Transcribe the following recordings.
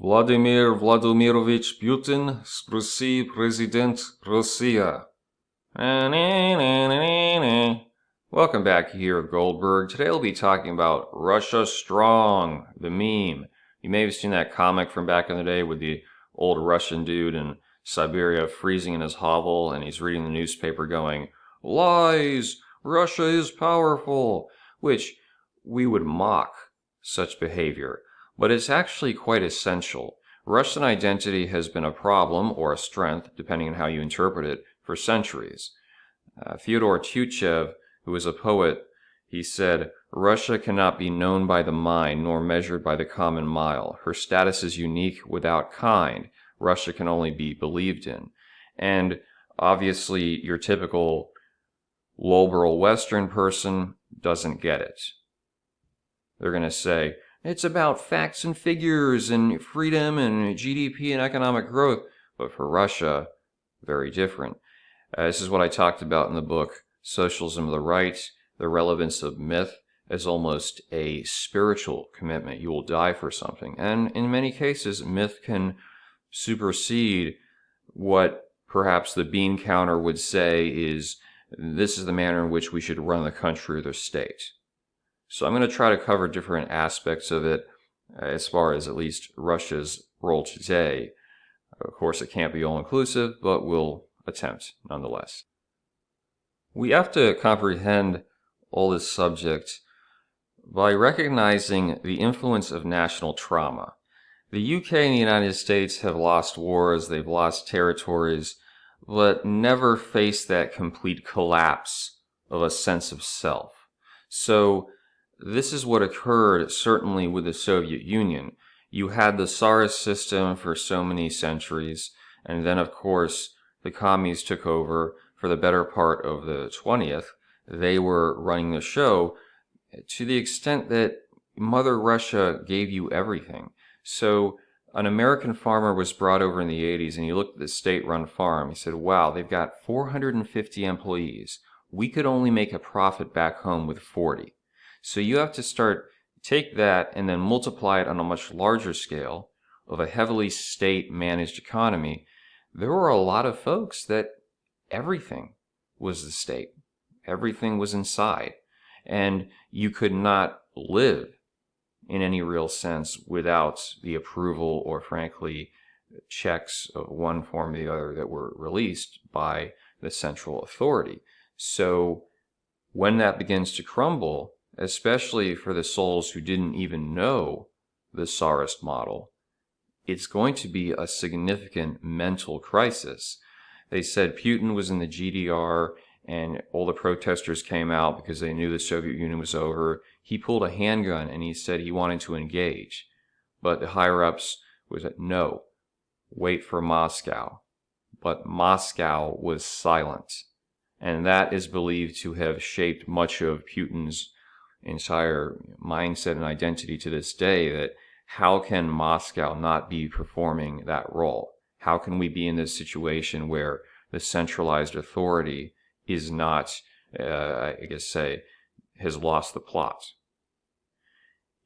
Vladimir Vladimirovich Putin, Sprusi President Russia. Welcome back here, Goldberg. Today we'll be talking about Russia Strong, the meme. You may have seen that comic from back in the day with the old Russian dude in Siberia freezing in his hovel, and he's reading the newspaper going, "Lies! Russia is powerful!" Which we would mock such behavior. But it's actually quite essential. Russian identity has been a problem, or a strength, depending on how you interpret it, for centuries. Fyodor Tyutchev, who was a poet, he said, "Russia cannot be known by the mind, nor measured by the common mile. Her status is unique without kind. Russia can only be believed in." And obviously, your typical liberal Western person doesn't get it. They're going to say, it's about facts and figures and freedom and GDP and economic growth. But for Russia, very different. This is what I talked about in the book, Socialism of the Right, the relevance of myth as almost a spiritual commitment. You will die for something. And in many cases, myth can supersede what perhaps the bean counter would say is, this is the manner in which we should run the country or the state. So I'm going to try to cover different aspects of it as far as at least Russia's role today. Of course, it can't be all-inclusive, but we'll attempt nonetheless. We have to comprehend all this subject by recognizing the influence of national trauma. The UK and the United States have lost wars, they've lost territories, but never faced that complete collapse of a sense of self. So this is what occurred certainly with the Soviet Union. You had the Tsarist system for so many centuries, and then of course the commies took over for the better part of the 20th. They were running the show to the extent that Mother Russia gave you everything. So an American farmer was brought over in the 80s, and he looked at the state-run farm. He said, wow, they've got 450 employees. We could only make a profit back home with 40. So you have to take that and then multiply it on a much larger scale of a heavily state-managed economy. There were a lot of folks that everything was the state. Everything was inside. And you could not live in any real sense without the approval or, frankly, checks of one form or the other that were released by the central authority. So when that begins to crumble, especially for the souls who didn't even know the Tsarist model, it's going to be a significant mental crisis. They said Putin was in the GDR and all the protesters came out because they knew the Soviet Union was over. He pulled a handgun and he said he wanted to engage. But the higher-ups was that, no, wait for Moscow. But Moscow was silent. And that is believed to have shaped much of Putin's entire mindset and identity to this day, that how can Moscow not be performing that role? How can we be in this situation where the centralized authority is not, has lost the plot?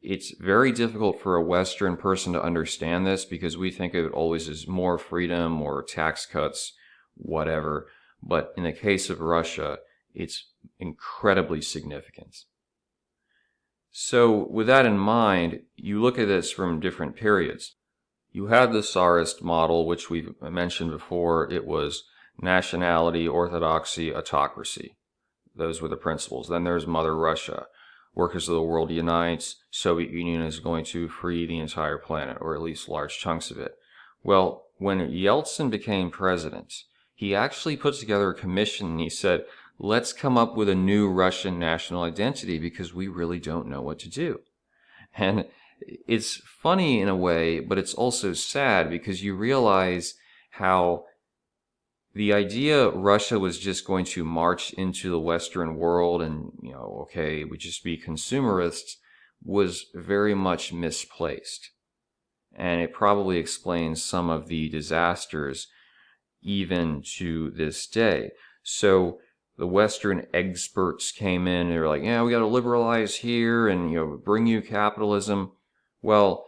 It's very difficult for a Western person to understand this because we think of it always as more freedom or tax cuts, whatever. But in the case of Russia, it's incredibly significant. So with that in mind, you look at this from different periods. You had the Tsarist model, which we've mentioned before. It was nationality, orthodoxy, autocracy. Those were the principles. Then there's Mother Russia. Workers of the world unites. Soviet Union is going to free the entire planet, or at least large chunks of it. Well, when Yeltsin became president, he actually put together a commission and he said, let's come up with a new Russian national identity because we really don't know what to do. And it's funny in a way, but it's also sad because you realize how the idea Russia was just going to march into the Western world and, okay, we just be consumerists was very much misplaced. And it probably explains some of the disasters even to this day. So the Western experts came in and they were like, yeah, we got to liberalize here and, bring you capitalism. Well,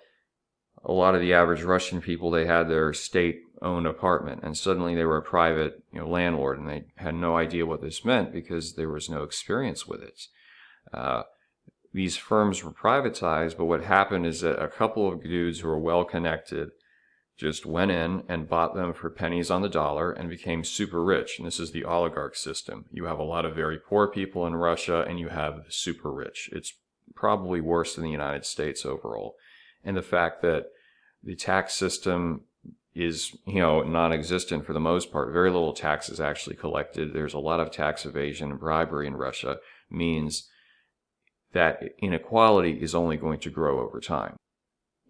a lot of the average Russian people, they had their state-owned apartment, and suddenly they were a private, landlord, and they had no idea what this meant because there was no experience with it. These firms were privatized, but what happened is that a couple of dudes who were well-connected just went in and bought them for pennies on the dollar and became super rich. And this is the oligarch system. You have a lot of very poor people in Russia, and you have the super rich. It's probably worse than the United States overall. And the fact that the tax system is, non-existent for the most part. Very little tax is actually collected. There's a lot of tax evasion and bribery in Russia, means that inequality is only going to grow over time.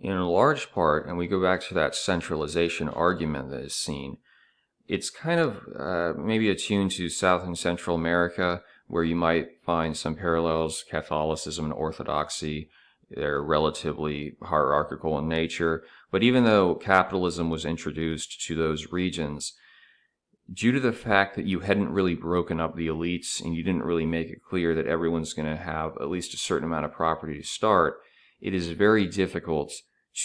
In large part, and we go back to that centralization argument that is seen, it's kind of maybe attuned to South and Central America, where you might find some parallels, Catholicism and Orthodoxy. They're relatively hierarchical in nature. But even though capitalism was introduced to those regions, due to the fact that you hadn't really broken up the elites and you didn't really make it clear that everyone's going to have at least a certain amount of property to start, it is very difficult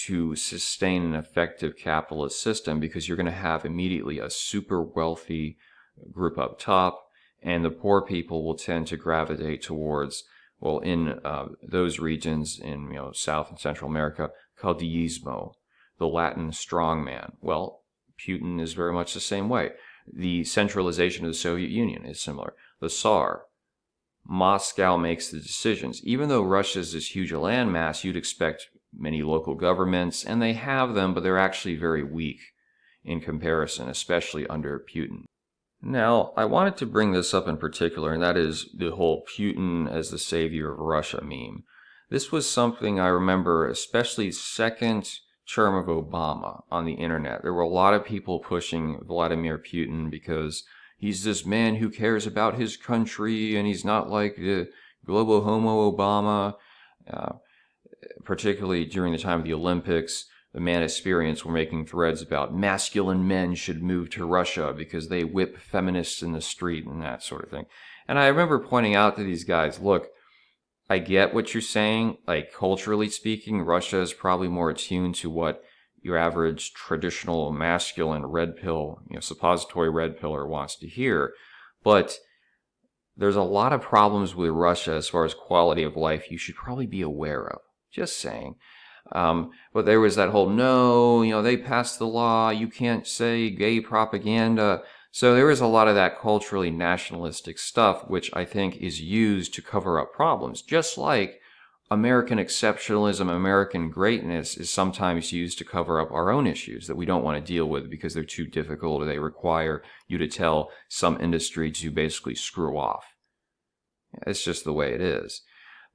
to sustain an effective capitalist system, because you're going to have immediately a super wealthy group up top, and the poor people will tend to gravitate towards, well, in those regions in South and Central America, caudillismo, the Latin strongman. Well, Putin is very much the same way. The centralization of the Soviet Union is similar. The Tsar. Moscow makes the decisions. Even though Russia is this huge landmass, you'd expect many local governments, and they have them, but they're actually very weak in comparison, especially under Putin. Now, I wanted to bring this up in particular, and that is the whole Putin as the savior of Russia meme. This was something I remember, especially second term of Obama on the internet. There were a lot of people pushing Vladimir Putin because he's this man who cares about his country, and he's not like the global homo Obama. Particularly during the time of the Olympics, the Manosphereans were making threads about masculine men should move to Russia because they whip feminists in the street and that sort of thing. And I remember pointing out to these guys, look, I get what you're saying. Like, culturally speaking, Russia is probably more attuned to what your average traditional masculine red pill, suppository red piller wants to hear. But there's a lot of problems with Russia as far as quality of life you should probably be aware of. Just saying. But there was that whole, no, they passed the law, you can't say gay propaganda. So there is a lot of that culturally nationalistic stuff, which I think is used to cover up problems. Just like American exceptionalism, American greatness is sometimes used to cover up our own issues that we don't want to deal with because they're too difficult, or they require you to tell some industry to basically screw off. It's just the way it is.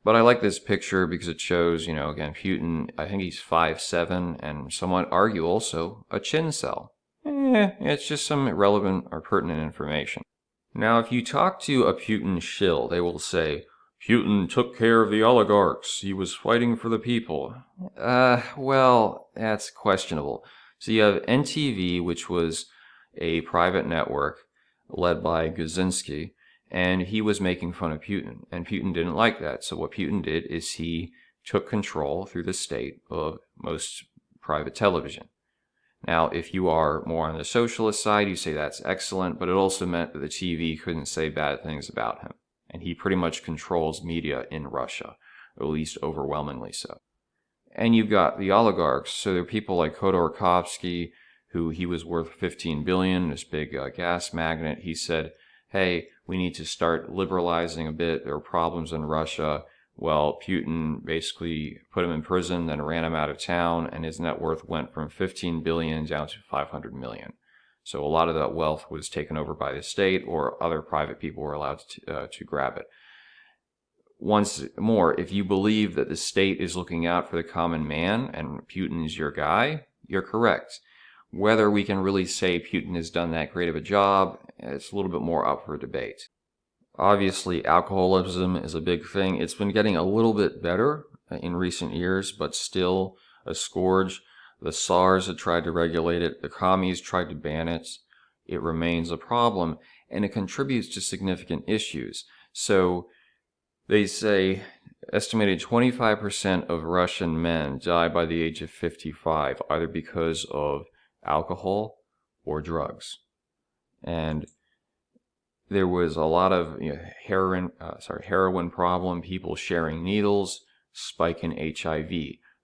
But I like this picture because it shows, again, Putin, I think he's 5'7", and some might argue also a chin cell. It's just some relevant or pertinent information. Now, if you talk to a Putin shill, they will say, Putin took care of the oligarchs. He was fighting for the people. Well, that's questionable. So you have NTV, which was a private network led by Guzinski, and he was making fun of Putin, and Putin didn't like that. So what Putin did is he took control through the state of most private television. Now, if you are more on the socialist side, you say that's excellent, but it also meant that the TV couldn't say bad things about him. And he pretty much controls media in Russia, or at least overwhelmingly so. And you've got the oligarchs. So there are people like Khodorkovsky, who he was worth $15 billion, this big gas magnate. He said, hey, we need to start liberalizing a bit. There are problems in Russia. Well, Putin basically put him in prison, then ran him out of town, and his net worth went from $15 billion down to $500 million. So a lot of that wealth was taken over by the state, or other private people were allowed to grab it. Once more, if you believe that the state is looking out for the common man and Putin is your guy, you're correct. Whether we can really say Putin has done that great of a job, it's a little bit more up for debate. Obviously, alcoholism is a big thing. It's been getting a little bit better in recent years, but still a scourge. The Tsars had tried to regulate it. The commies tried to ban it. It remains a problem, and it contributes to significant issues. So they say estimated 25% of Russian men die by the age of 55, either because of alcohol or drugs. And there was a lot of heroin problem, people sharing needles, spike in HIV.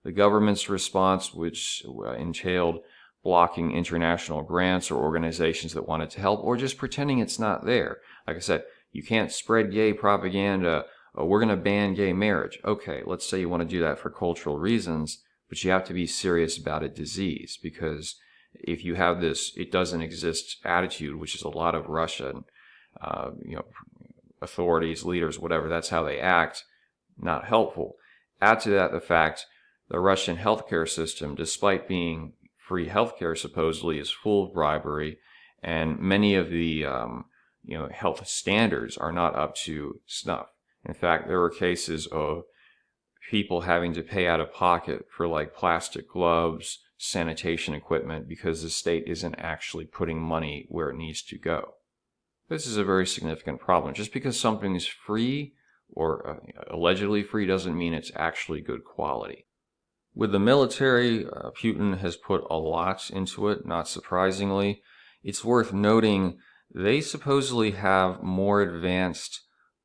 The government's response, which entailed blocking international grants or organizations that wanted to help, or just pretending it's not there. Like I said, you can't spread gay propaganda. Oh, we're going to ban gay marriage. Okay, let's say you want to do that for cultural reasons, but you have to be serious about a disease, because if you have this "it doesn't exist" attitude, which is a lot of Russian authorities, leaders, whatever, that's how they act, not helpful. Add to that the fact the Russian healthcare system, despite being free healthcare supposedly, is full of bribery, and many of the health standards are not up to snuff. In fact, there were cases of people having to pay out of pocket for like plastic gloves, sanitation equipment, because the state isn't actually putting money where it needs to go. This is a very significant problem. Just because something is free or allegedly free doesn't mean it's actually good quality. With the military, Putin has put a lot into it, not surprisingly. It's worth noting they supposedly have more advanced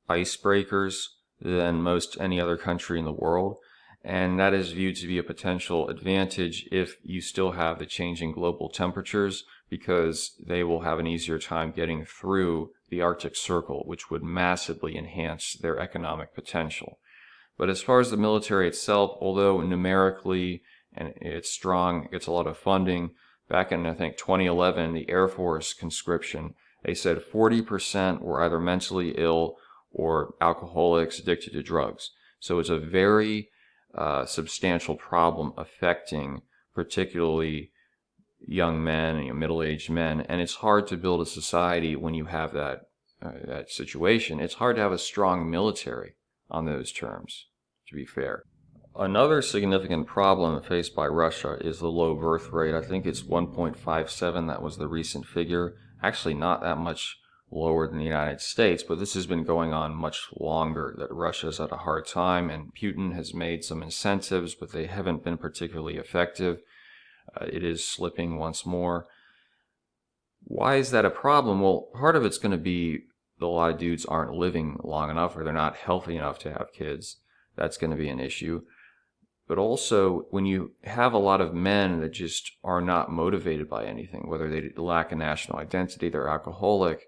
icebreakers than most any other country in the world, and that is viewed to be a potential advantage if you still have the changing global temperatures, because they will have an easier time getting through the Arctic Circle, which would massively enhance their economic potential. But as far as the military itself, although numerically and it's strong, it gets a lot of funding, back in I think 2011, the Air Force conscription, they said 40% were either mentally ill or alcoholics addicted to drugs. So it's a very substantial problem affecting particularly young men, middle-aged men, and it's hard to build a society when you have that situation. It's hard to have a strong military on those terms, to be fair. Another significant problem faced by Russia is the low birth rate. I think it's 1.57. That was the recent figure. Actually, not that much lower than the United States, but this has been going on much longer, that Russia's had a hard time, and Putin has made some incentives, but they haven't been particularly effective. It is slipping once more. Why is that a problem? Well, part of it's going to be that a lot of dudes aren't living long enough, or they're not healthy enough to have kids. That's going to be an issue. But also, when you have a lot of men that just are not motivated by anything, whether they lack a national identity, they're alcoholic,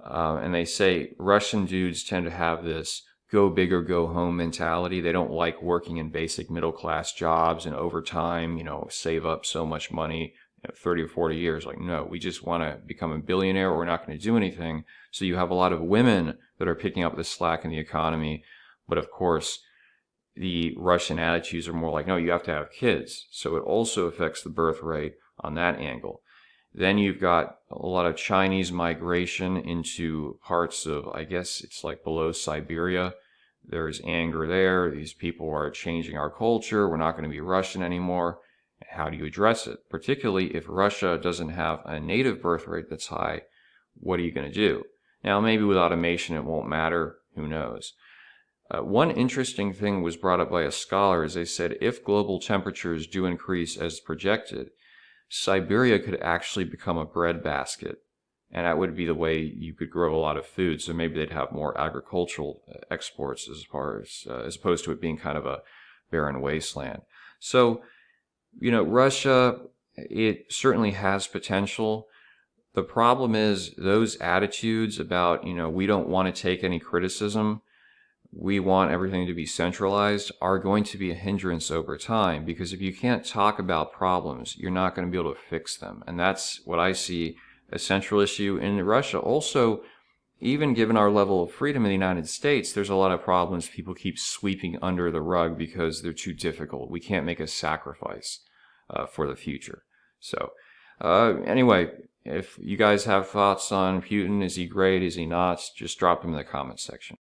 and they say Russian dudes tend to have this go big or go home mentality. They don't like working in basic middle class jobs and overtime, save up so much money, 30 or 40 years. Like, no, we just want to become a billionaire, or we're not going to do anything. So you have a lot of women that are picking up the slack in the economy. But of course, the Russian attitudes are more like, no, you have to have kids. So it also affects the birth rate on that angle. Then you've got a lot of Chinese migration into parts of, I guess it's like below Siberia. There's anger there. These people are changing our culture. We're not going to be Russian anymore. How do you address it? Particularly if Russia doesn't have a native birth rate that's high, what are you going to do? Now, maybe with automation it won't matter. Who knows? One interesting thing was brought up by a scholar is they said if global temperatures do increase as projected, Siberia could actually become a breadbasket, and that would be the way you could grow a lot of food. So maybe they'd have more agricultural exports as opposed to it being kind of a barren wasteland. So, Russia, it certainly has potential. The problem is those attitudes about, we don't want to take any criticism, we want everything to be centralized, are going to be a hindrance over time, because if you can't talk about problems, you're not going to be able to fix them. And that's what I see a central issue in Russia. Also, even given our level of freedom in the United States, there's a lot of problems people keep sweeping under the rug because they're too difficult. We can't make a sacrifice for the future. So anyway, if you guys have thoughts on Putin, is he great, is he not, just drop them in the comments section.